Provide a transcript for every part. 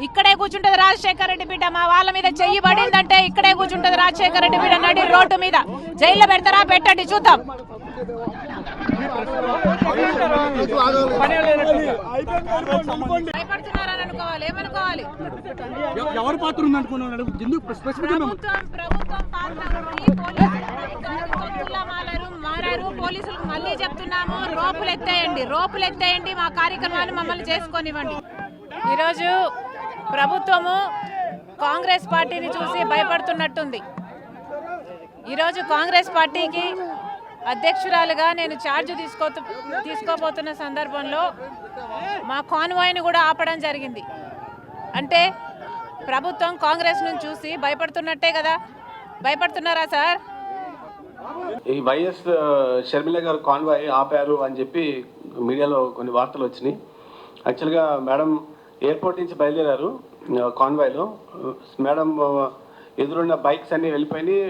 ఇక్కడే కూర్చుంటది రాజశేఖర రెడ్డి బిడ్డ. మా వాళ్ళ మీద చెయ్యి పడిందంటే ఇక్కడే కూర్చుంటది రాజశేఖర రెడ్డి బిడ్డ. నడి రోడ్డు మీద జైల్లో పెడతారా? పెట్టండి చూద్దాం. భయపడుతున్నారని అనుకోవాలి, ఏమనుకోవాలి? ఎవరి పాత్ర ఉంది అనుకున్నాను. ప్రభుత్వం పాత్ర మారారు. పోలీసులకు మళ్ళీ చెప్తున్నాము, రోపులు ఎత్తేయండి, మా కార్యక్రమాలు మమ్మల్ని చేసుకోనివ్వండి. ఈరోజు ప్రభుత్వము కాంగ్రెస్ పార్టీని చూసి భయపడుతున్నట్టుంది. ఈరోజు కాంగ్రెస్ పార్టీకి అధ్యక్షురాలుగా నేను ఛార్జ్ తీసుకోబోతున్న సందర్భంలో మా కాన్వాయ్ని కూడా ఆపడం జరిగింది. అంటే ప్రభుత్వం కాంగ్రెస్ నుంచి చూసి భయపడుతున్నట్టే కదా? భయపడుతున్నారా సార్? ఈ వైఎస్ షర్మిల గారు కాన్వాయ్ ఆపారు అని చెప్పి మీడియాలో కొన్ని వార్తలు వచ్చినాయి. యాక్చువల్గా మేడం ఎయిర్పోర్ట్ నుంచి బయలుదేరారు కాన్వాయ్లో. మేడం ఎదురున్న బైక్స్ అన్నీ వెళ్ళిపోయినాయి.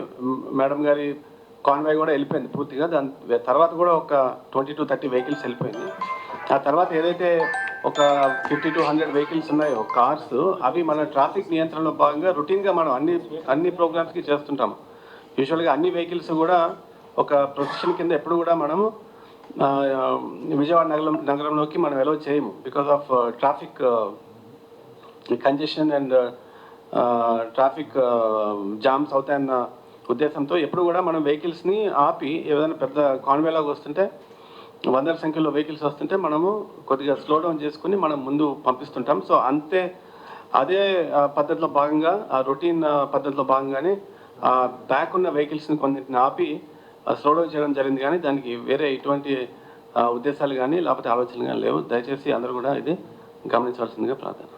మేడం గారి కాన్వాయ్ కూడా వెళ్ళిపోయింది పూర్తిగా. దాని తర్వాత కూడా ఒక 20 to 30 వెహికల్స్ వెళ్ళిపోయింది. ఆ తర్వాత ఏదైతే ఒక 50 to 100 వెహికల్స్ ఉన్నాయో కార్స్, అవి మన ట్రాఫిక్ నియంత్రణలో భాగంగా రొటీన్గా మనం అన్ని ప్రోగ్రామ్స్కి చేస్తుంటాం. యూజువల్గా అన్ని వెహికల్స్ కూడా ఒక ప్రొసెషన్ కింద ఎప్పుడు కూడా మనము విజయవాడ నగరంలోకి మనం ఎలో చేయము. Because of traffic congestion and traffic jams అవుతాయన్న ఉద్దేశంతో ఎప్పుడు కూడా మనం వెహికల్స్ని ఆపి ఏదైనా పెద్ద కాన్వేలాగా వస్తుంటే, వందల సంఖ్యలో వెహికల్స్ వస్తుంటే మనము కొద్దిగా స్లో డౌన్ చేసుకుని మనం ముందు పంపిస్తుంటాం. సో అదే పద్ధతిలో భాగంగా, ఆ రొటీన్ పద్ధతిలో భాగంగానే బ్యాక్ ఉన్న వెహికల్స్ని కొన్నింటిని ఆపి స్లో డౌన్ చేయడం జరిగింది. కానీ దానికి వేరే ఎటువంటి ఉద్దేశాలు కానీ లేకపోతే ఆలోచనలు కానీ లేవు. దయచేసి అందరూ కూడా ఇది గమనించవలసిందిగా ప్రార్థన.